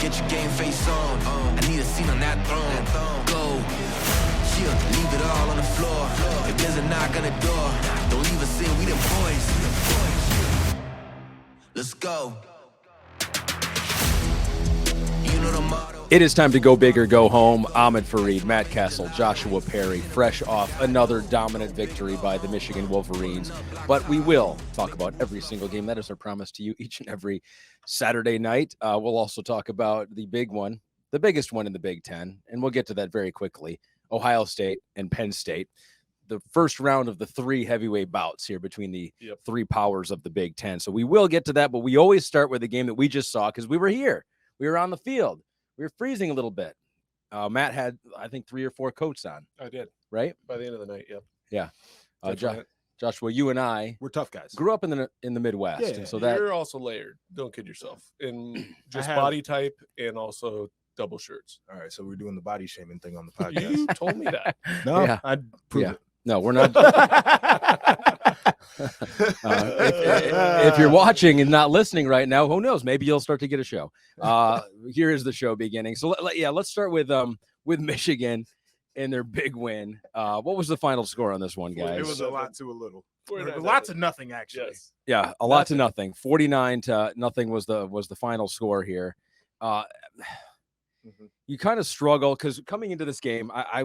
get your game face on. I need a seat on that throne. Go. She'll leave it all on the floor. If there's a knock on the door, don't leave us in. We them boys. Let's go. You know the motto. It is time to go big or go home. Ahmed Fareed, Matt Cassel, Joshua Perry, fresh off another dominant victory by the Michigan Wolverines. But we will talk about every single game. That is our promise to you each and every Saturday night. We'll also talk about the big one, the biggest one in the Big Ten, and we'll get to that very quickly. Ohio State and Penn State. The first round of the three heavyweight bouts here between the three powers of the Big Ten. So we will get to that, but we always start with the game that we just saw because we were here. We were on the field. We were freezing a little bit. Matt had, I think, 3 or 4 coats on. I did. Right? By the end of the night, yep. Yeah. Joshua, you and I, we're tough guys. Grew up in the Midwest. Yeah, and so that you're also layered. Don't kid yourself. In just body type and also double shirts. All right, so we're doing the body shaming thing on the podcast. You told me that. No, yeah. I'd prove it. No, we're not. If you're watching and not listening right now, who knows? Maybe you'll start to get a show. Here is the show beginning. So let's start with Michigan and their big win. What was the final score on this one, guys? It was a lot to a little. 49. Lots of nothing, actually. Yes. Yeah, a lot to nothing. 49-0 was the final score here. You kind of struggle because coming into this game, I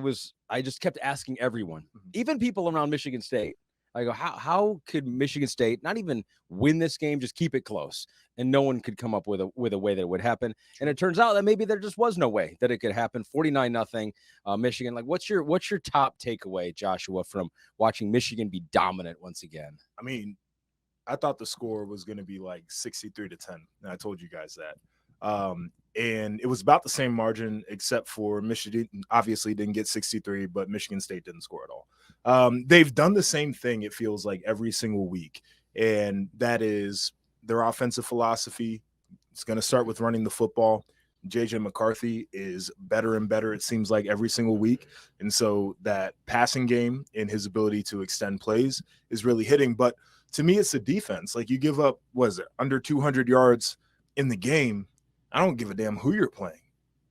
just kept asking everyone, even people around Michigan State. I go, how could Michigan State not even win this game, just keep it close? And no one could come up with a way that it would happen. And it turns out that maybe there just was no way that it could happen. 49-0 Michigan. Like, what's your top takeaway, Joshua, from watching Michigan be dominant once again? I mean, I thought the score was going to be like 63-10, and I told you guys that. And it was about the same margin, except for Michigan obviously didn't get 63, but Michigan State didn't score at all. They've done the same thing, it feels like, every single week, and that is their offensive philosophy. It's going to start with running the football. JJ McCarthy is better and better, it seems like, every single week. And so that passing game and his ability to extend plays is really hitting. But to me, it's the defense. Like, you give up, under 200 yards in the game. I don't give a damn who you're playing.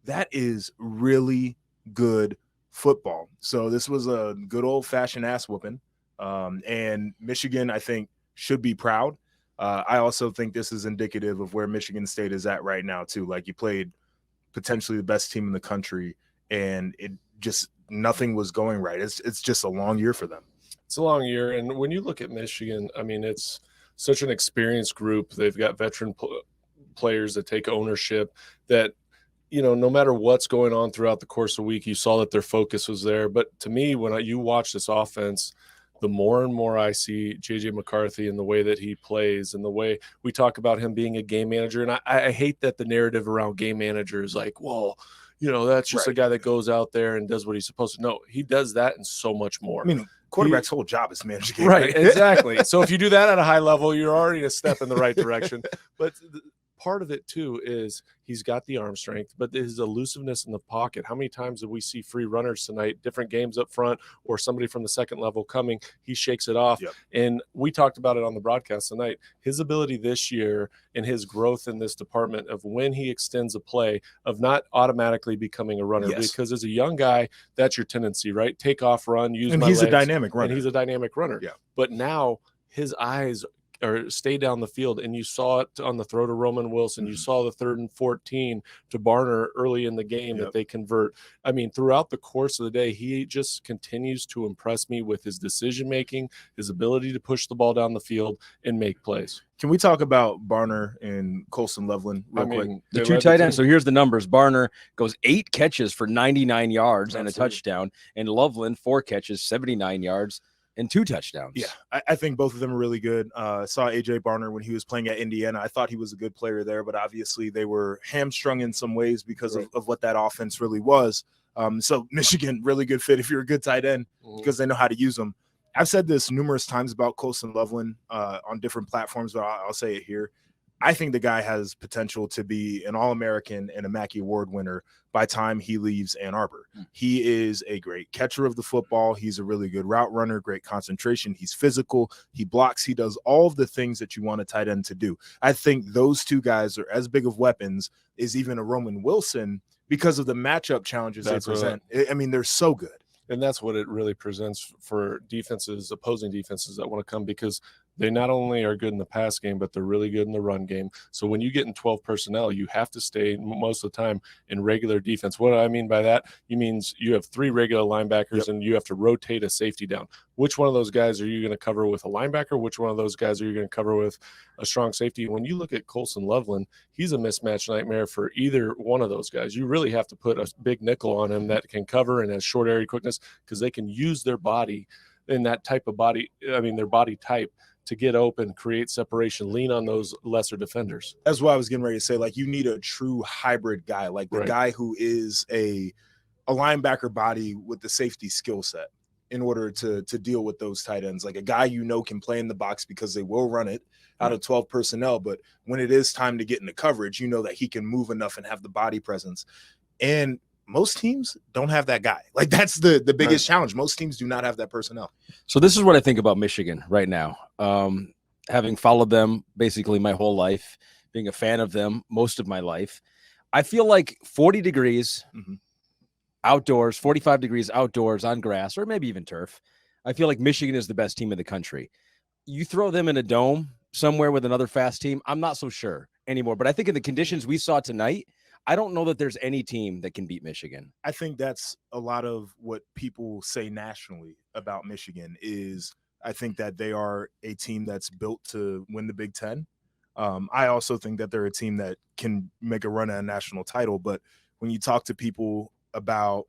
That is really good football. So this was a good old-fashioned ass whooping. And Michigan, I think, should be proud. I also think this is indicative of where Michigan State is at right now, too. Like, you played potentially the best team in the country, and it just nothing was going right. It's just a long year for them. It's a long year. And when you look at Michigan, I mean, it's such an experienced group. They've got veteran players that take ownership, that, you know, no matter what's going on throughout the course of the week, you saw that their focus was there. But to me, when you watch this offense, the more and more I see JJ McCarthy and the way that he plays and the way we talk about him being a game manager. And I hate that the narrative around game manager is like, well, you know, that's just a guy that goes out there and does what he's supposed to. No, he does that and so much more. I mean, quarterback's whole job is to manage a game. Right, exactly. So if you do that at a high level, you're already a step in the right direction. But part of it too is he's got the arm strength, but his elusiveness in the pocket. How many times did we see free runners tonight, different games up front, or somebody from the second level coming, he shakes it off. Yep. And we talked about it on the broadcast tonight, his ability this year and his growth in this department of when he extends a play of not automatically becoming a runner. Yes. Because as a young guy, that's your tendency, right? Take off, run, use and my he's legs, a dynamic runner. and he's a dynamic runner. Yeah. But now his eyes or stay down the field, and you saw it on the throw to Roman Wilson. You saw the 3rd and 14 to Barner early in the game that they convert. I mean, throughout the course of the day, he just continues to impress me with his decision making, his ability to push the ball down the field and make plays. Can we talk about Barner and Colson Loveland real quick? The two tight ends. So here's the numbers. Barner goes 8 catches for 99 yards and a touchdown, and Loveland 4 catches, 79 yards. And 2 touchdowns. Yeah, I think both of them are really good. Saw A.J. Barner when he was playing at Indiana. I thought he was a good player there, but obviously they were hamstrung in some ways because of what that offense really was. So Michigan, really good fit if you're a good tight end because they know how to use them. I've said this numerous times about Colson Loveland on different platforms, but I'll say it here. I think the guy has potential to be an All-American and a Mackey Award winner by time he leaves Ann Arbor. He is a great catcher of the football. He's a really good route runner, great concentration. He's physical. He blocks. He does all of the things that you want a tight end to do. I think those two guys are as big of weapons as even a Roman Wilson because of the matchup challenges they present. I mean, they're so good. And that's what it really presents for defenses, opposing defenses that want to come, because they not only are good in the pass game, but they're really good in the run game. So when you get in 12 personnel, you have to stay most of the time in regular defense. What do I mean by that? You means you have 3 regular linebackers and you have to rotate a safety down. Which one of those guys are you going to cover with a linebacker? Which one of those guys are you going to cover with a strong safety? When you look at Colson Loveland, he's a mismatch nightmare for either one of those guys. You really have to put a big nickel on him that can cover and has short area quickness, because they can use their body in that type of body. I mean, their body type to get open, create separation, lean on those lesser defenders. That's what I was getting ready to say. Like, you need a true hybrid guy, like the guy who is a linebacker body with the safety skill set in order to deal with those tight ends. Like a guy can play in the box because they will run it out of 12 personnel. But when it is time to get into coverage, that he can move enough and have the body presence. And most teams don't have that guy. Like, that's the biggest challenge. Most teams do not have that personnel. So this is what I think about Michigan right now. Having followed them basically my whole life, being a fan of them most of my life, I feel like 40 degrees outdoors, 45 degrees outdoors on grass, or maybe even turf, I feel like Michigan is the best team in the country. You throw them in a dome somewhere with another fast team, I'm not so sure anymore. But I think in the conditions we saw tonight, I don't know that there's any team that can beat Michigan. I think that's a lot of what people say nationally about Michigan is I think that they are a team that's built to win the Big Ten. I also think that they're a team that can make a run at a national title. But when you talk to people about,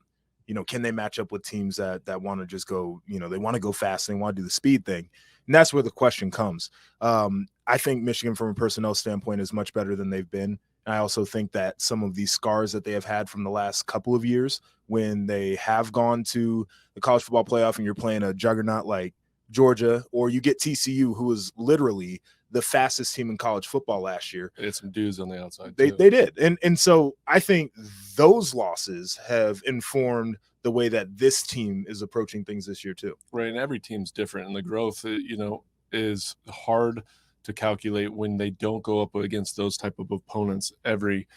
can they match up with teams that want to just go, they want to go fast and they want to do the speed thing. And that's where the question comes. I think Michigan from a personnel standpoint is much better than they've been. I also think that some of these scars that they have had from the last couple of years when they have gone to the college football playoff and you're playing a juggernaut like Georgia, or you get TCU, who was literally the fastest team in college football last year. They had some dudes on the outside. They did. And so I think those losses have informed the way that this team is approaching things this year too. Right. And every team's different. And the growth, is hard to calculate when they don't go up against those type of opponents every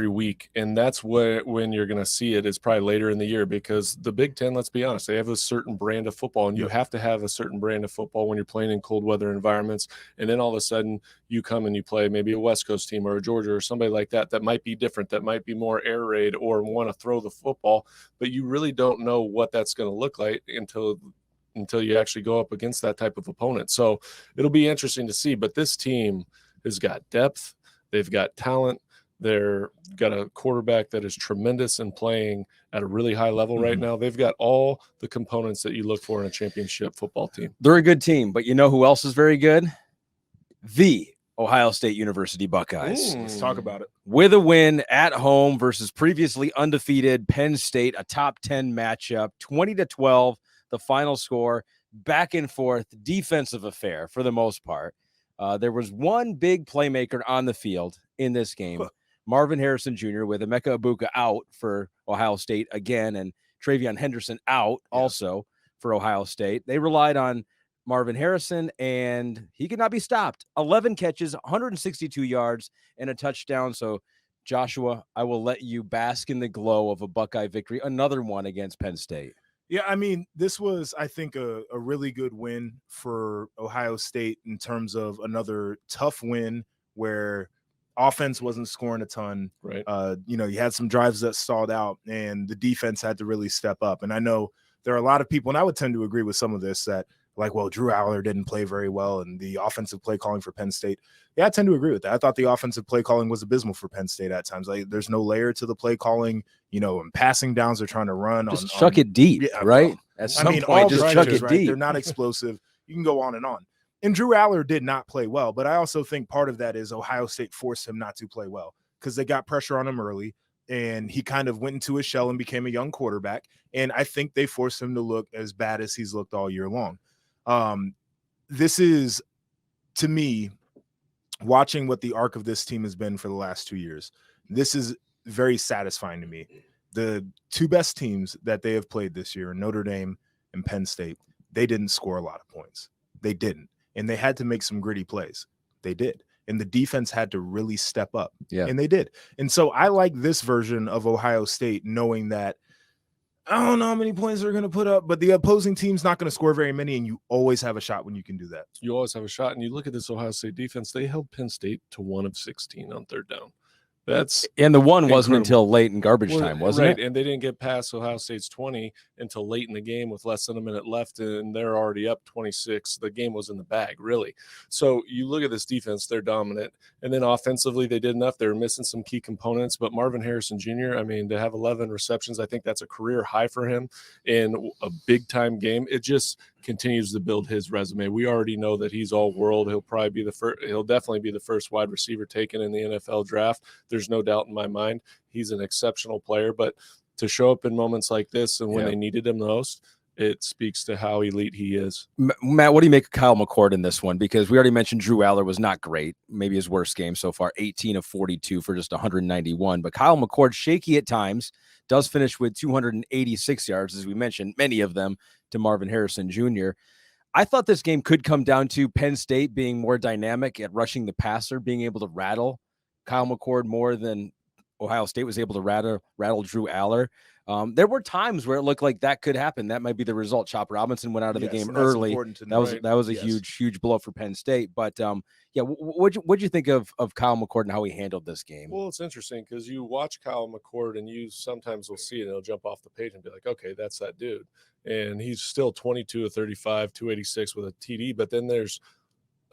week. And that's when you're going to see it is probably later in the year, because the Big Ten, let's be honest, they have a certain brand of football, and you have to have a certain brand of football when you're playing in cold weather environments. And then all of a sudden you come and you play maybe a West Coast team or a Georgia or somebody like that might be different, that might be more air raid or want to throw the football, but you really don't know what that's going to look like until you actually go up against that type of opponent. So it'll be interesting to see. But this team has got depth. They've got talent. They've got a quarterback that is tremendous and playing at a really high level right now. They've got all the components that you look for in a championship football team. They're a good team, but you know who else is very good? The Ohio State University Buckeyes. Let's talk about it. With a win at home versus previously undefeated Penn State, a top 10 matchup, 20-12. The final score, back and forth, defensive affair for the most part. There was one big playmaker on the field in this game, Marvin Harrison Jr. with Emeka Egbuka out for Ohio State again, and Travion Henderson out also for Ohio State. They relied on Marvin Harrison, and he could not be stopped. 11 catches, 162 yards, and a touchdown. So, Joshua, I will let you bask in the glow of a Buckeye victory, another one against Penn State. Yeah, I mean, this was, I think, a really good win for Ohio State in terms of another tough win where offense wasn't scoring a ton. Right. You had some drives that stalled out, and the defense had to really step up. And I know there are a lot of people, and I would tend to agree with some of this, that like, well, Drew Aller didn't play very well, and the offensive play calling for Penn State. Yeah, I tend to agree with that. I thought the offensive play calling was abysmal for Penn State at times. Like, there's no layer to the play calling, and passing downs they're trying to run. Just chuck it deep, right? At some point, just chuck it deep. They're not explosive. You can go on. And Drew Aller did not play well, but I also think part of that is Ohio State forced him not to play well because they got pressure on him early, and he kind of went into his shell and became a young quarterback. And I think they forced him to look as bad as he's looked all year long. This is, to me, watching what the arc of this team has been for the last 2 years, this is very satisfying to me. The two best teams that they have played this year, Notre Dame and Penn State, they didn't score a lot of points. They didn't. And they had to make some gritty plays. They did. And the defense had to really step up. Yeah. And they did. And so I like this version of Ohio State, knowing that I don't know how many points they're going to put up, but the opposing team's not going to score very many, and you always have a shot when you can do that. You always have a shot. And you look at this Ohio State defense, they held Penn State to 1 of 16 on third down. And the one wasn't incredible. until late in garbage time, wasn't right, it? and they didn't get past Ohio State's 20 until late in the game with less than a minute left, and they're already up 26. The game was in the bag, really. So you look at this defense, they're dominant. And then offensively, they did enough. They were missing some key components, but Marvin Harrison Jr., I mean, to have 11 receptions, I think that's a career high for him in a big-time game. It just continues to build his resume. We already know that he's all world. He'll probably be the first. He'll definitely be the first wide receiver taken in the NFL draft. There's no doubt in my mind. He's an exceptional player, but to show up in moments like this and when they needed him the most, it speaks to how elite he is. Matt, what do you make of Kyle McCord in this one? Because we already mentioned Drew Aller was not great. Maybe his worst game so far, 18 of 42 for just 191. But Kyle McCord, shaky at times, does finish with 286 yards, as we mentioned, many of them to Marvin Harrison Jr. I thought this game could come down to Penn State being more dynamic at rushing the passer, being able to rattle Kyle McCord more than Ohio State was able to rattle Drew Aller. There were times where it looked like that could happen. That might be the result. Chop Robinson went out of the game early. That was a huge blow for Penn State. But what'd you think of Kyle McCord and how he handled this game? Well, it's interesting because you watch Kyle McCord and you sometimes will see it and it'll jump off the page and be like, okay, that's that dude. And he's still 22 of 35, 286 with a TD. But then there's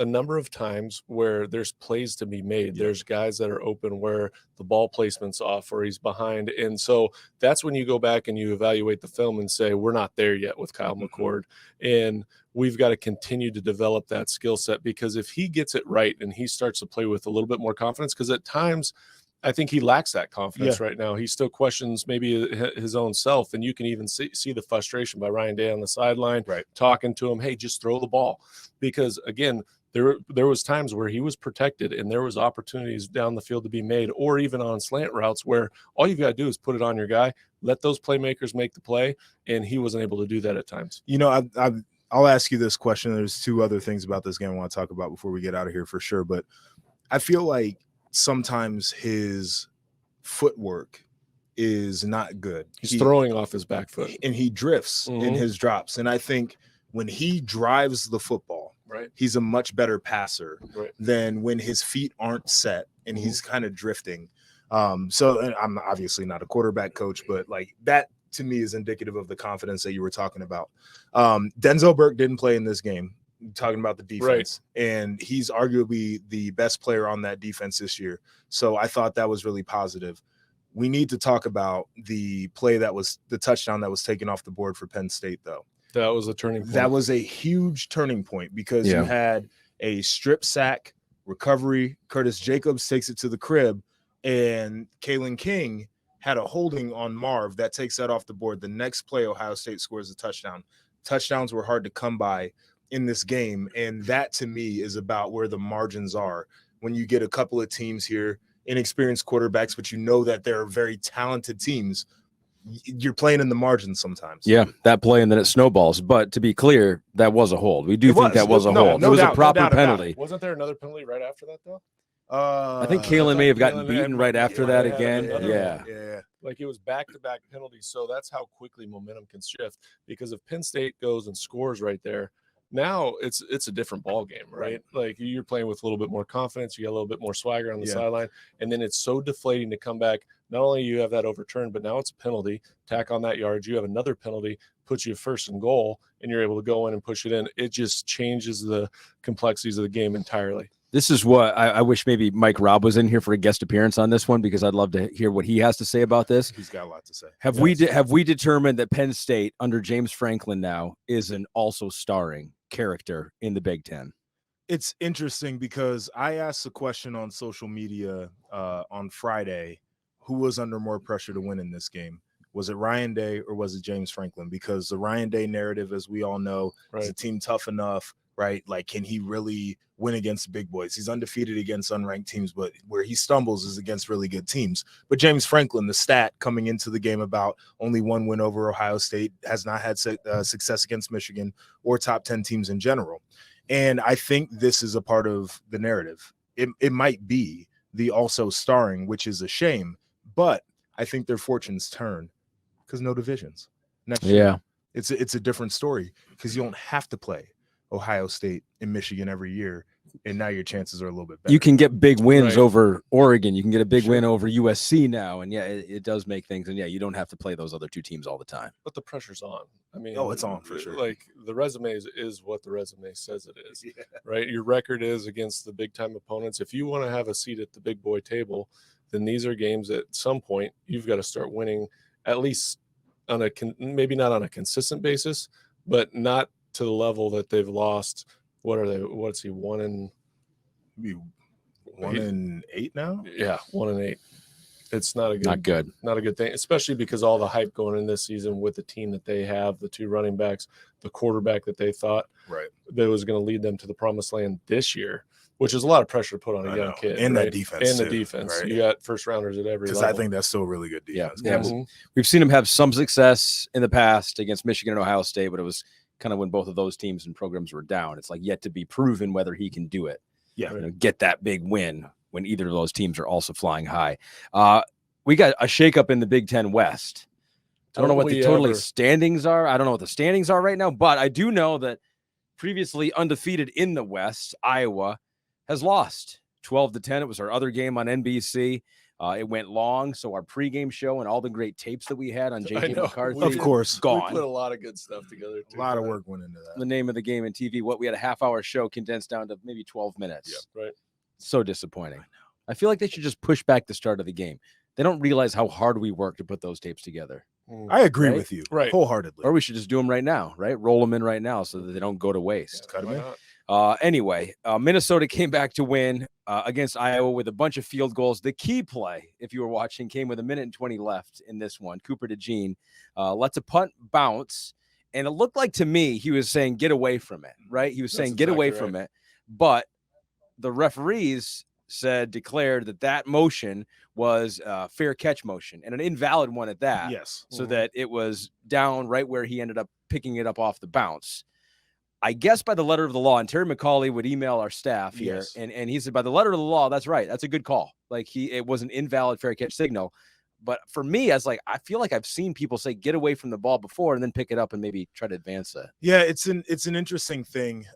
a number of times where there's plays to be made. Yeah. There's guys that are open where the ball placement's off or he's behind. And so that's when you go back and you evaluate the film and say, we're not there yet with Kyle McCord. And we've got to continue to develop that skill set, because if he gets it right and he starts to play with a little bit more confidence, because at times I think he lacks that confidence right now. He still questions maybe his own self. And you can even see the frustration by Ryan Day on the sideline, talking to him, hey, just throw the ball. Because again, there was times where he was protected and there was opportunities down the field to be made, or even on slant routes where all you've got to do is put it on your guy, let those playmakers make the play. And he wasn't able to do that at times. You know, I'll ask you this question. There's two other things about this game I want to talk about before we get out of here for sure. But I feel like sometimes his footwork is not good. He's throwing off his back foot and he drifts in his drops. And I think when he drives the football, he's a much better passer than when his feet aren't set and he's kind of drifting. So I'm obviously not a quarterback coach, but like that to me is indicative of the confidence that you were talking about. Denzel Burke didn't play in this game, talking about the defense, and he's arguably the best player on that defense this year. So I thought that was really positive. We need to talk about the play that was the touchdown that was taken off the board for Penn State, though. That was a turning point. That was a huge turning point because you had a strip sack recovery. Curtis Jacobs takes it to the crib, and Kalen King had a holding on Marv that takes that off the board. The next play, Ohio State scores a touchdown. Touchdowns were hard to come by in this game, and that to me is about where the margins are. When you get a couple of teams here, inexperienced quarterbacks, but you know that they're very talented teams, you're playing in the margins sometimes. Yeah, that play and then it snowballs. But to be clear, that was a hold. We do think that was a hold. It was a proper penalty. Wasn't there another penalty right after that, though? I think Kalen may have gotten beaten right after that again. Yeah. Like it was back-to-back penalties. So that's how quickly momentum can shift. Because if Penn State goes and scores right there, now it's a different ball game, right? Like you're playing with a little bit more confidence. You got a little bit more swagger on the sideline. And then it's so deflating to come back. Not only you have that overturned, but now it's a penalty. Tack on that yard. You have another penalty, puts you first and goal, and you're able to go in and push it in. It just changes the complexities of the game entirely. This is what I wish maybe Mike Robb was in here for a guest appearance on this one, because I'd love to hear what he has to say about this. He's got a lot to say. Have we determined that Penn State under James Franklin now is an also starring character in the Big Ten? It's interesting because I asked a question on social media on Friday, who was under more pressure to win in this game? Was it Ryan Day or was it James Franklin? Because the Ryan Day narrative, as we all know, is a team tough enough. right? Like, can he really win against big boys? He's undefeated against unranked teams, but where he stumbles is against really good teams. But James Franklin, the stat coming into the game about only one win over Ohio State, has not had success against Michigan or top 10 teams in general. And I think this is a part of the narrative. It might be the also starring, which is a shame, but I think their fortunes turn because no divisions. Next year, it's a different story because you don't have to play Ohio State and Michigan every year, and now your chances are a little bit better. You can get big wins over Oregon. You can get a big win over USC now, and it does make things. And you don't have to play those other two teams all the time. But the pressure's on. I mean, it's on for sure. Like the resume is what the resume says it is, right? Your record is against the big time opponents. If you want to have a seat at the big boy table, then these are games at some point you've got to start winning, at least on maybe not on a consistent basis, but not to the level that they've lost. What are they? What's he? 1-8 now? Yeah, 1-8. It's not a good, not a good thing, especially because all the hype going in this season with the team that they have, the two running backs, the quarterback that they thought that was going to lead them to the promised land this year, which is a lot of pressure to put on a young kid. And that defense. And the defense. Right? You got first rounders at every level. Because I think that's still really good defense. Yeah. We've seen them have some success in the past against Michigan and Ohio State, but it was kind of when both of those teams and programs were down. It's like yet to be proven whether he can do it. Get that big win when either of those teams are also flying high. We got a shakeup in the Big Ten West. I don't know what the standings are. I don't know what the standings are right now, but I do know that previously undefeated in the West, Iowa has lost 12-10. It was our other game on NBC. It went long, so our pregame show and all the great tapes that we had on J.J. McCarthy, of course, gone. We put a lot of good stuff together. A lot of work went into that. The name of the game and TV. We had a half-hour show condensed down to maybe 12 minutes. Yeah, right. So disappointing. I feel like they should just push back the start of the game. They don't realize how hard we work to put those tapes together. I agree with you, wholeheartedly. Or we should just do them right now, right? Roll them in right now so that they don't go to waste. Cut them in. Anyway, Minnesota came back to win against Iowa with a bunch of field goals. The key play, if you were watching, came with 1:20 left in this one. Cooper DeJean lets a punt bounce, and it looked like to me he was saying get away from it, right? He was saying get away from it, but the referees declared that motion was a fair catch motion and an invalid one at that. Yes. So that it was down right where he ended up picking it up off the bounce. I guess by the letter of the law, and Terry McCauley would email our staff here, and he said, by the letter of the law, that's right. That's a good call. Like it was an invalid fair catch signal. But for me, I feel like I've seen people say get away from the ball before and then pick it up and maybe try to advance it. Yeah, it's an interesting thing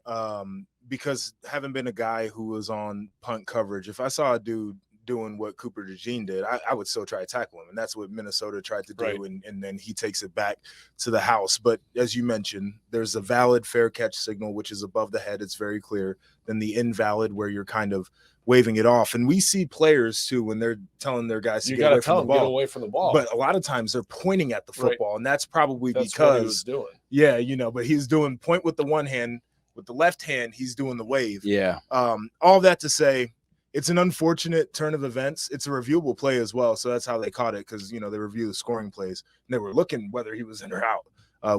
because having been a guy who was on punt coverage, if I saw a dude doing what Cooper DeJean did, I would still try to tackle him. And that's what Minnesota tried to do. Right. And then he takes it back to the house. But as you mentioned, there's a valid fair catch signal, which is above the head. It's very clear. Then the invalid where you're kind of waving it off. And we see players too, when they're telling their guys to get away from the ball. But a lot of times they're pointing at the football. Right. And that's probably because what he was doing. Yeah, but he's doing point with the one hand, with the left hand, he's doing the wave. Yeah. All that to say, it's an unfortunate turn of events. It's a reviewable play as well. So that's how they caught it because, they review the scoring plays. And they were looking whether he was in or out,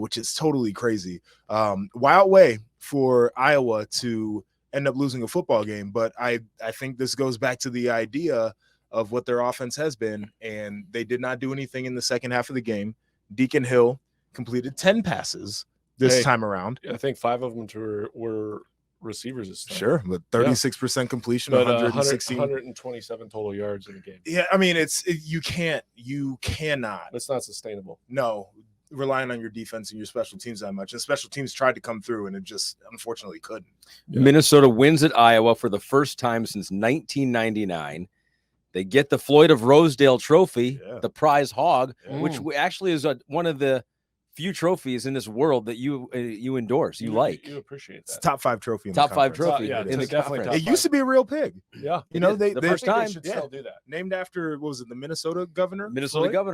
which is totally crazy. Wild way for Iowa to end up losing a football game. But I think this goes back to the idea of what their offense has been. And they did not do anything in the second half of the game. Deacon Hill completed 10 passes this time around. I think 5 of them were receivers this time. Sure, but 36% completion, but 127 total yards in the game. Yeah, I mean you cannot. It's not sustainable. No, relying on your defense and your special teams that much. And special teams tried to come through, and it just unfortunately couldn't. Yeah. Minnesota wins at Iowa for the first time since 1999. They get the Floyd of Rosedale Trophy, the prize hog, which actually is one of the few trophies in this world that you endorse, you like. You appreciate that. It's top 5 trophy. In top 5 trophy in the conference. It used to be a real pig. Yeah, they first time should still do that. Named after what was it, the Minnesota governor?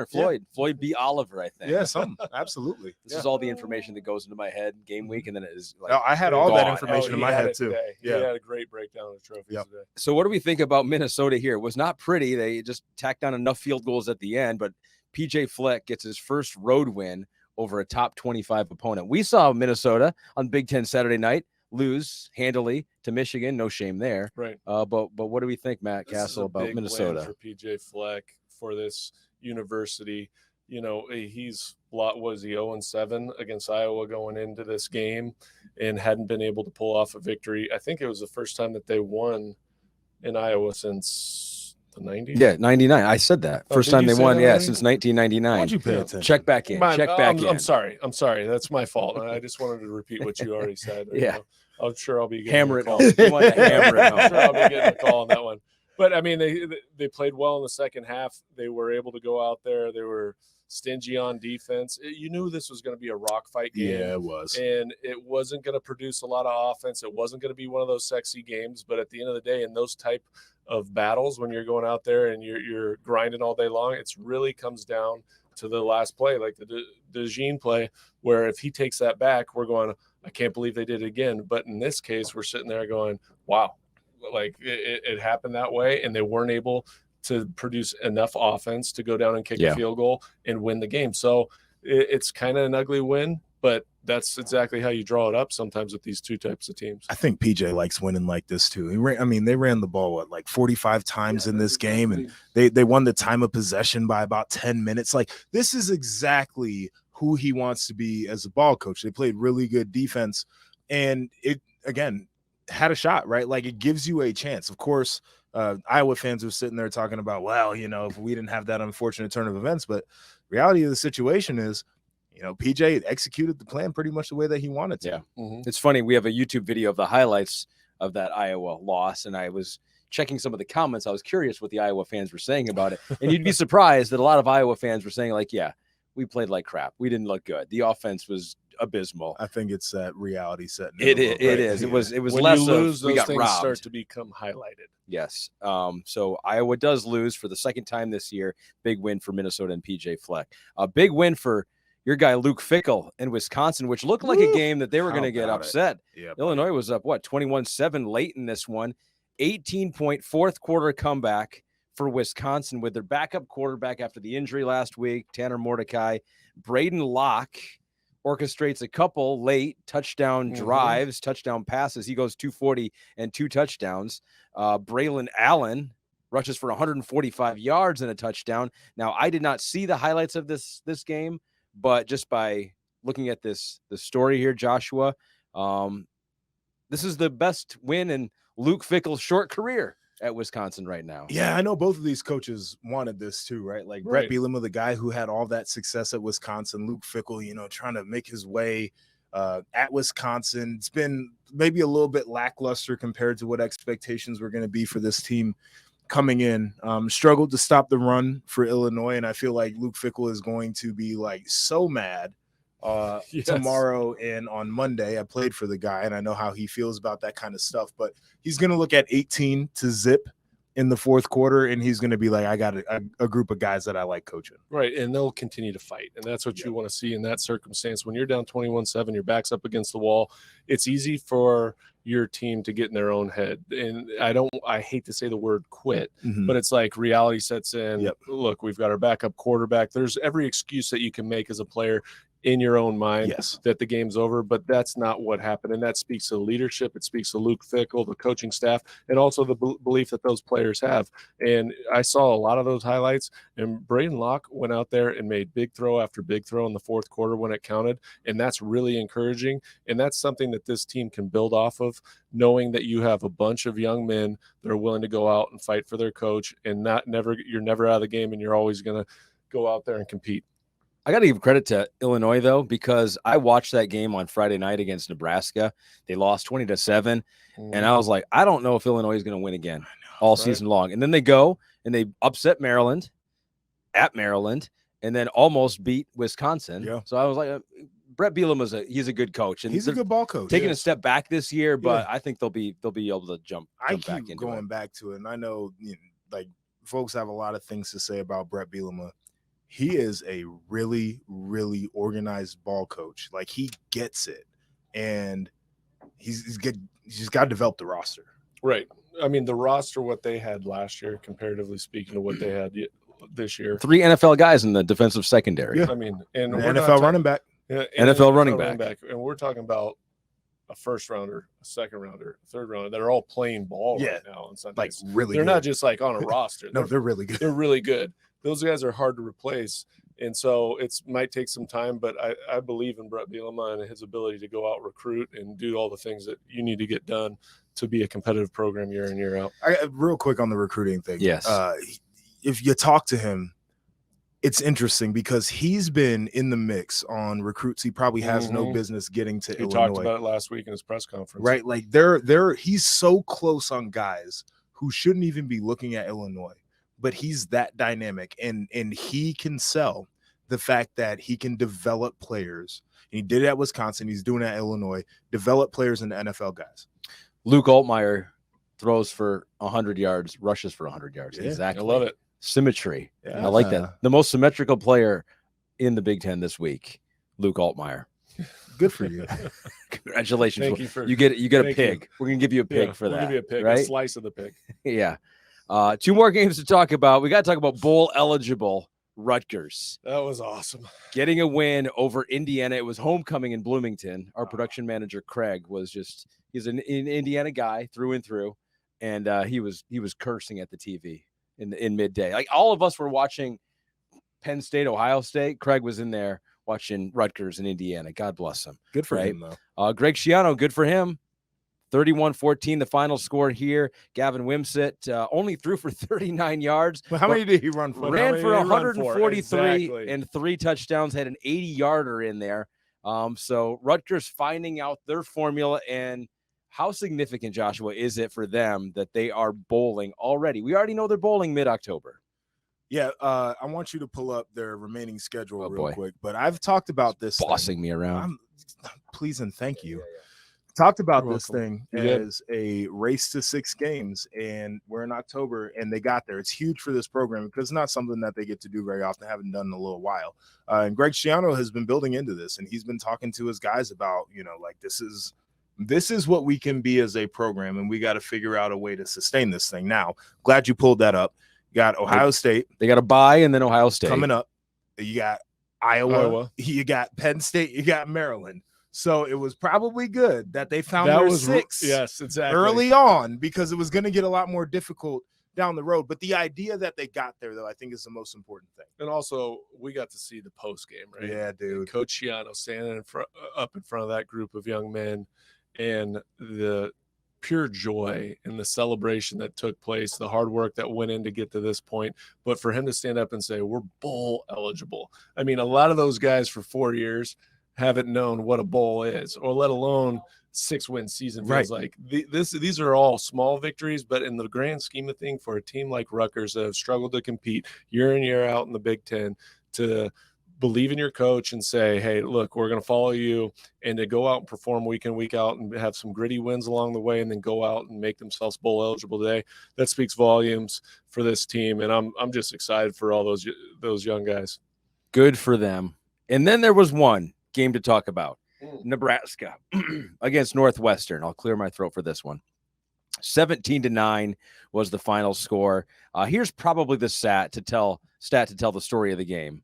Floyd. Floyd B. Oliver, I think. Yeah, absolutely. This is all the information that goes into my head game week, and then it is like I had all that information in my head too. Today. Yeah, he had a great breakdown of the trophies today. So what do we think about Minnesota here? It was not pretty. They just tacked down enough field goals at the end, but PJ Fleck gets his first road win over a top 25 opponent. We saw Minnesota on Big Ten Saturday night lose handily to Michigan. No shame there. Right. But what do we think, Matt This is Cassel, a about big Minnesota? win for PJ Fleck for this university. You know, he's was he 0-7 against Iowa going into this game and hadn't been able to pull off a victory. I think it was the first time that they won in Iowa since the 90s. Yeah, 99. I said that. First did time you they say won, that yeah, already? since 1999. Why'd you pay attention? Check back in. Check back in. I'm sorry. That's my fault. I just wanted to repeat what you already said. Yeah. You know, I'm sure I'll be getting Hammer a it call. home. You want to hammer it I'm sure I'll home. be getting a call on that one. But I mean, they played well in the second half. They were able to go out there. They were stingy on defense. You knew this was going to be a rock fight game. Yeah, it was. And it wasn't going to produce a lot of offense. It wasn't going to be one of those sexy games. But at the end of the day, in those type of battles, when you're going out there and you're grinding all day long, it really comes down to the last play, like the DeJean play, where if he takes that back, we're going, I can't believe they did it again. But in this case, we're sitting there going, wow, like it happened that way, and they weren't able to produce enough offense to go down and kick a field goal and win the game. So it's kind of an ugly win, but that's exactly how you draw it up sometimes with these two types of teams. I think PJ likes winning like this too. They ran the ball like 45 times in this game, and they won the time of possession by about 10 minutes. Like, this is exactly who he wants to be as a ball coach. They played really good defense, and it again had a shot, right? Like, it gives you a chance. Of course, Iowa fans are sitting there talking about, well, you know, if we didn't have that unfortunate turn of events, but reality of the situation is, you know, PJ executed the plan pretty much the way that he wanted to. Yeah. It's funny. We have a YouTube video of the highlights of that Iowa loss, and I was checking some of the comments. I was curious what the Iowa fans were saying about it. And you'd be surprised that a lot of Iowa fans were saying, like, yeah, we played like crap. We didn't look good. The offense was abysmal. I think it's that reality setting. It is. It was when less you lose, of we those got things robbed. start to become highlighted. Yes. So Iowa does lose for the second time this year. Big win for Minnesota and PJ Fleck. A big win for your guy Luke Fickell in Wisconsin, which looked like a game that they were going to get upset. Yeah, Illinois was up 21-7 late in this one. 18-point fourth quarter comeback for Wisconsin with their backup quarterback after the injury last week, Tanner Mordecai. Braden Locke orchestrates a couple late touchdown drives, touchdown passes. He goes 240 and 2 touchdowns. Braylon Allen rushes for 145 yards and a touchdown. Now, I did not see the highlights of this game, but just by looking at the story here, Joshua, this is the best win in Luke Fickell's short career at Wisconsin right now. Yeah, I know both of these coaches wanted this too, right? Like Brett Bielema, the guy who had all that success at Wisconsin, Luke Fickell, you know, trying to make his way at Wisconsin. It's been maybe a little bit lackluster compared to what expectations were going to be for this team coming in. Struggled to stop the run for Illinois, and I feel like Luke Fickell is going to be like so mad tomorrow and on Monday. I played for the guy, and I know how he feels about that kind of stuff, but he's going to look at 18 to zip in the fourth quarter, and he's going to be like, I got a group of guys that I like coaching. Right, and they'll continue to fight, and that's what you want to see in that circumstance. When you're down 21-7, your back's up against the wall, it's easy for your team to get in their own head. And I hate to say the word quit, but it's like reality sets in. Look, we've got our backup quarterback. There's every excuse that you can make as a player in your own mind that the game's over, but that's not what happened. And that speaks to leadership. It speaks to Luke Fickell, the coaching staff, and also the belief that those players have. And I saw a lot of those highlights, and Braden Locke went out there and made big throw after big throw in the fourth quarter when it counted. And that's really encouraging. And that's something that this team can build off of, knowing that you have a bunch of young men that are willing to go out and fight for their coach, and you're never out of the game, and you're always going to go out there and compete. I got to give credit to Illinois, though, because I watched that game on Friday night against Nebraska. They lost 20-7, and I was like, I don't know if Illinois is going to win again all season long. And then they go and they upset Maryland at Maryland, and then almost beat Wisconsin. Yeah. So I was like, Brett Bielema he's a good coach, and he's a good ball coach. Taking a step back this year, but I think they'll be able to jump back into going back to it, and I know, like, folks have a lot of things to say about Brett Bielema. He is a really, really organized ball coach. Like, he gets it, and he's good. He's just got to develop the roster. Right. I mean, the roster, what they had last year, comparatively speaking to what they had this year. 3 NFL guys in the defensive secondary. Yeah. I mean, and NFL running back. Yeah, NFL running back. And we're talking about a first rounder, a second rounder, a third rounder that are all playing ball right now on Sundays. Like really they're good. not just like on a roster. No, they're really good. They're really good. Those guys are hard to replace. And so it might take some time, but I believe in Brett Bielema and his ability to go out, recruit, and do all the things that you need to get done to be a competitive program year in, year out. Real quick on the recruiting thing. Yes. If you talk to him, it's interesting because he's been in the mix on recruits he probably has no business getting to Illinois. He talked about it last week in his press conference. Right? Like he's so close on guys who shouldn't even be looking at Illinois. But he's that dynamic, and he can sell the fact that he can develop players. He did it at Wisconsin. He's doing it at Illinois. Develop players into NFL guys. Luke Altmaier throws for 100 yards, rushes for 100 yards. Yeah, exactly. I love it. Symmetry. Yeah. I like that. The most symmetrical player in the Big Ten this week, Luke Altmaier. Good for you. Congratulations. Thank you you get a thank pig. you. We're gonna give you a pig for that. We'll give you a pig, right? a slice of the pig. Yeah. 2 more games to talk about. We got to talk about bowl eligible Rutgers. That was awesome. Getting a win over Indiana. It was homecoming in Bloomington. Our production manager, Craig, he's an Indiana guy through and through. And he was cursing at the TV in midday. Like all of us were watching Penn State, Ohio State. Craig was in there watching Rutgers and Indiana. God bless him. Good for him, though. Greg Schiano, good for him. 31-14, the final score here. Gavin Wimsett only threw for 39 yards. Well, how many did he run for? Ran for 143 Exactly. and 3 touchdowns, had an 80-yarder in there. So Rutgers finding out their formula, and how significant, Joshua, is it for them that they are bowling already? We already know they're bowling mid-October. Yeah, I want you to pull up their remaining schedule real boy. quick. But I've talked about this. Bossing me around. Please and thank you. Talked about You're this welcome. thing as a race to 6 games, and we're in October, and they got there. It's huge for this program because it's not something that they get to do very often. They haven't done in a little while. And Greg Schiano has been building into this, and he's been talking to his guys about, like this is what we can be as a program, and we got to figure out a way to sustain this thing. Now, glad you pulled that up. You got Ohio State. They got a bye, and then Ohio State coming up. You got Iowa. You got Penn State. You got Maryland. So it was probably good that they found their 6 yes, exactly. early on, because it was going to get a lot more difficult down the road. But the idea that they got there, though, I think is the most important thing. And also, we got to see the post game, right? Yeah, dude. And Coach Schiano standing up in front of that group of young men, and the pure joy and the celebration that took place, the hard work that went in to get to this point. But for him to stand up and say, we're bowl eligible. I mean, a lot of those guys for 4 years haven't known what a bowl is, or let alone 6-win season. Feels like these are all small victories, but in the grand scheme of things, for a team like Rutgers that have struggled to compete year in, year out in the Big Ten, to believe in your coach and say, hey, look, we're going to follow you, and to go out and perform week in, week out and have some gritty wins along the way, and then go out and make themselves bowl eligible today, that speaks volumes for this team. And I'm just excited for all those young guys. Good for them. And then there was one game to talk about. Nebraska against Northwestern. I'll clear my throat for this one. 17-9 was the final score. Here's probably the stat to tell the story of the game.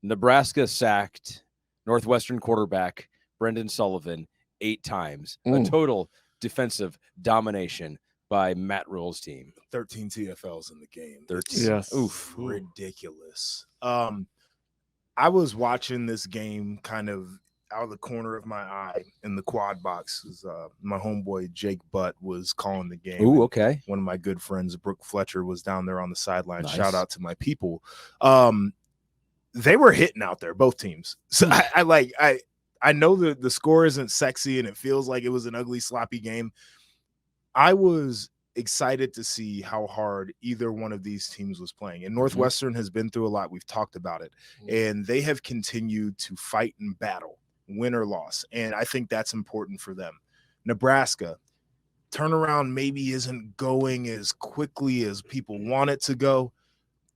Nebraska sacked Northwestern quarterback Brendan Sullivan 8 times. A total defensive domination by Matt Rule's team. 13 TFLs in the game. 13. Yes. Oof, ridiculous. I was watching this game kind of out of the corner of my eye in the quad box. My homeboy Jake Butt was calling the game. Ooh, okay. One of my good friends, Brooke Fletcher, was down there on the sideline. Nice. Shout out to my people. They were hitting out there, both teams. So I know that the score isn't sexy and it feels like it was an ugly, sloppy game. I was excited to see how hard either one of these teams was playing. And Northwestern has been through a lot. We've talked about it. And they have continued to fight and battle, win or loss. And I think that's important for them. Nebraska, turnaround maybe isn't going as quickly as people want it to go.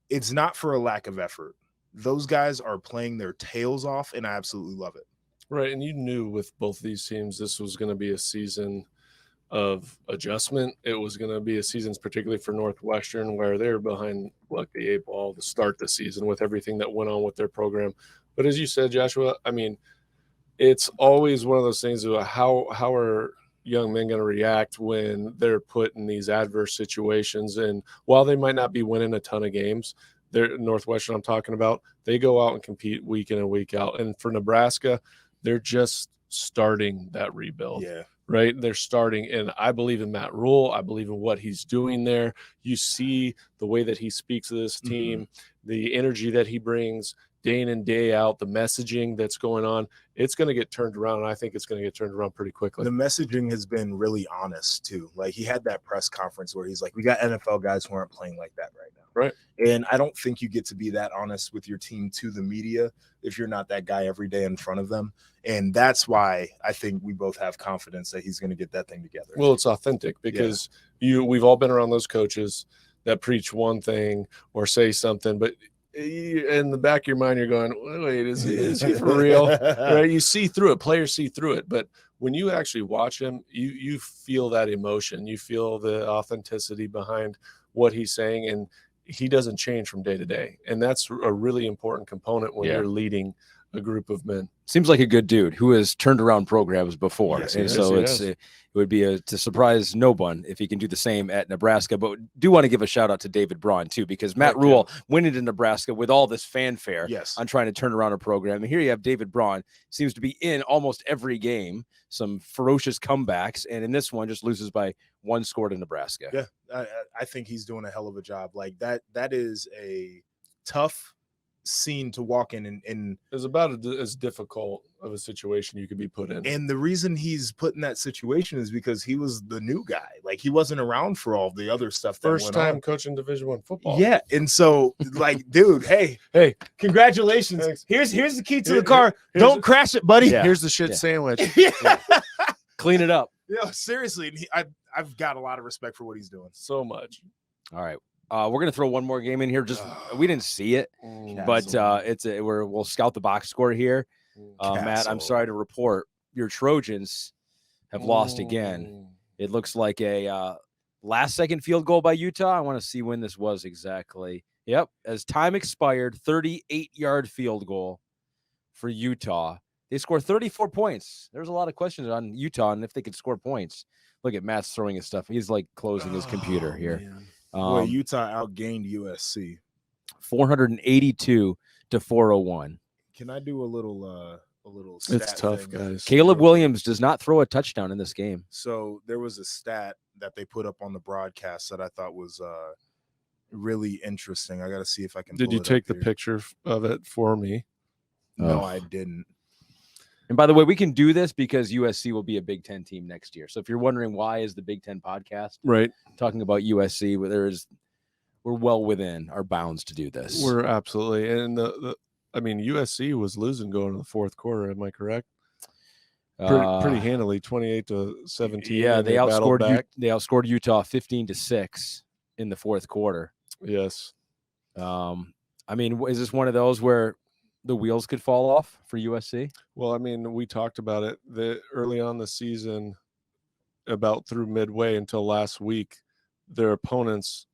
It's not for a lack of effort. Those guys are playing their tails off, and I absolutely love it. Right. And you knew with both these teams, this was going to be a season of adjustment. It was going to be a season, particularly for Northwestern, where they're behind the 8 ball to start the season with everything that went on with their program. But as you said, Joshua, I mean, it's always one of those things of how are young men going to react when they're put in these adverse situations. And while they might not be winning a ton of games, they're Northwestern I'm talking about, they go out and compete week in and week out. And for Nebraska, they're just starting that rebuild. Yeah. Right. They're starting. And I believe in Matt Rule. I believe in what he's doing there. You see the way that he speaks to this team, the energy that he brings day in and day out, the messaging that's going on. It's going to get turned around. And I think it's going to get turned around pretty quickly. The messaging has been really honest too. Like he had that press conference where he's like, we got NFL guys who aren't playing like that right now. Right. And I don't think you get to be that honest with your team to the media if you're not that guy every day in front of them. And that's why I think we both have confidence that he's going to get that thing together. Well, it's authentic because we've all been around those coaches that preach one thing or say something, but in the back of your mind, you're going, wait, is he for real? Right? You see through it. Players see through it. But when you actually watch him, you feel that emotion. You feel the authenticity behind what he's saying. And he doesn't change from day to day. And that's a really important component when you're leading a group of men. Seems like a good dude who has turned around programs before. Yes, and so it would be to surprise no one if he can do the same at Nebraska. But do want to give a shout out to David Braun too, because Matt Rule went into Nebraska with all this fanfare on trying to turn around a program. And here you have David Braun, seems to be in almost every game, some ferocious comebacks. And in this one just loses by 1 score to Nebraska. Yeah. I think he's doing a hell of a job. Like that is a tough scene to walk in, and it's about as difficult of a situation you could be put in. And the reason he's put in that situation is because he was the new guy. Like he wasn't around for all the other stuff. First time coaching Division I football. Yeah. And so like, dude, hey, congratulations. Thanks. Here's the key to the car. Don't crash it, buddy. Yeah. Here's the shit sandwich. Clean it up. Yeah, seriously. I've got a lot of respect for what he's doing. So much. All right. We're gonna throw one more game in here. Just we didn't see it, but we'll scout the box score here. Matt, I'm sorry to report your Trojans have lost again. It looks like a last-second field goal by Utah. I want to see when this was exactly. Yep, as time expired, 38-yard field goal for Utah. They scored 34 points. There's a lot of questions on Utah and if they could score points. Look at Matt's throwing his stuff. He's like closing his computer here. Man. Boy, Utah outgained USC 482 to 401. Can I do a little stat It's tough, thing? guys. Caleb Williams does not throw a touchdown in this game. So there was a stat that they put up on the broadcast that I thought was really interesting. I got to see if I can. Did you take the picture of it for me? No, I didn't. And by the way, we can do this because USC will be a Big Ten team next year. So if you're wondering why is the Big Ten podcast talking about USC, we're well within our bounds to do this. We're absolutely. And USC was losing going to the fourth quarter. Am I correct? Pretty handily, 28-17. Yeah, they outscored Utah 15-6 in the fourth quarter. Yes. Is this one of those where the wheels could fall off for USC? Well, we talked about it early on the season, about through midway until last week, their opponents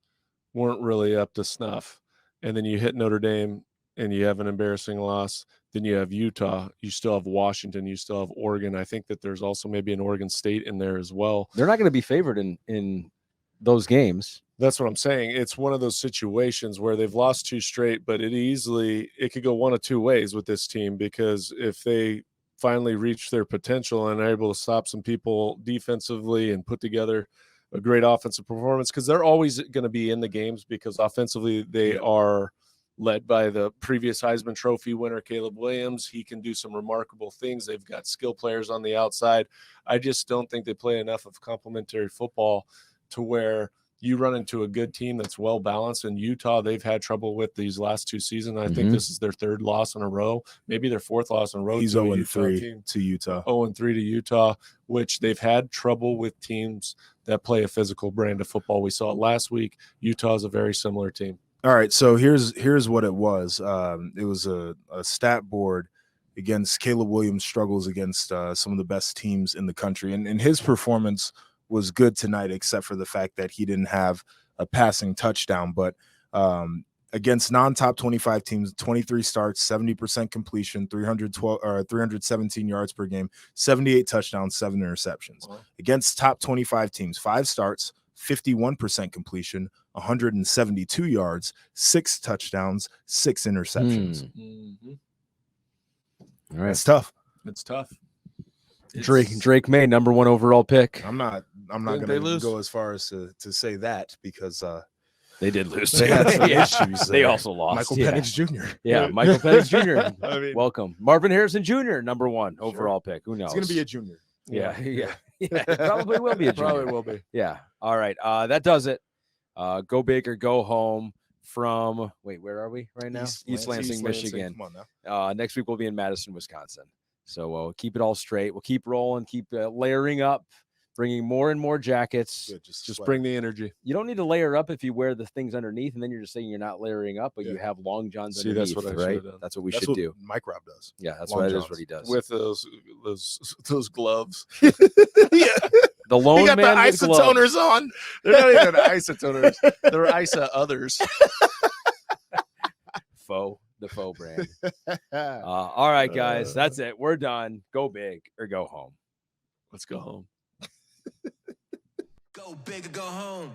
weren't really up to snuff. And then you hit Notre Dame and you have an embarrassing loss. Then you have Utah. You still have Washington. You still have Oregon. I think that there's also maybe an Oregon State in there as well. They're not going to be favored in those games. That's what I'm saying. It's one of those situations where they've lost 2 straight, but it could go one of 2 ways with this team, because if they finally reach their potential and are able to stop some people defensively and put together a great offensive performance, because they're always going to be in the games because offensively they are led by the previous Heisman Trophy winner, Caleb Williams. He can do some remarkable things. They've got skill players on the outside. I just don't think they play enough of complementary football to where you run into a good team that's well balanced. In Utah, they've had trouble with these last 2 seasons. I think this is their 3rd loss in a row, maybe their 4th loss in a row. He's 0-3 to Utah. 0-3 to Utah, which they've had trouble with teams that play a physical brand of football. We saw it last week. Utah is a very similar team. All right, so here's what it was. It was a stat board against Caleb Williams' struggles against some of the best teams in the country, and his performance was good tonight, except for the fact that he didn't have a passing touchdown. But Against non-top 25 teams, 23 starts, 70% completion, 317 yards per game, 78 touchdowns, 7 interceptions. Wow. Against top 25 teams, 5 starts, 51% completion, 172 yards, 6 touchdowns, 6 interceptions. Mm-hmm. All right. That's tough. It's tough. Drake May, number 1 overall pick. I'm not Didn't they going to lose? go as far as to say that because They did lose. they had some Yeah. issues. They there. also lost. Michael yeah. Penix Jr. Yeah, Michael Penix Jr. I mean, Welcome. Marvin Harrison Jr., number 1 overall pick. Who knows? He's going to be a junior. Yeah. It probably will be a junior. probably will be. Yeah. All right. That does it. Go big or go home from where are we right now? East Lansing, Michigan. Come on now. Next week we'll be in Madison, Wisconsin. So we'll keep it all straight. We'll keep rolling, keep layering up, bringing more and more jackets. Good, Just bring the energy. You don't need to layer up if you wear the things underneath, and then you're just saying you're not layering up, but you Yeah. have long johns See, underneath, that's what I right? should've done. That's what we That's should what do. Mike Rob does. Yeah, that's long what johns. what he does. With those gloves. Yeah. The lone He got the man with gloves. isotoners on. They're not even isotoners. They're Isa others. The faux brand. All right, guys, that's it. We're done. Go big or go home. Let's go home. Go big or go home.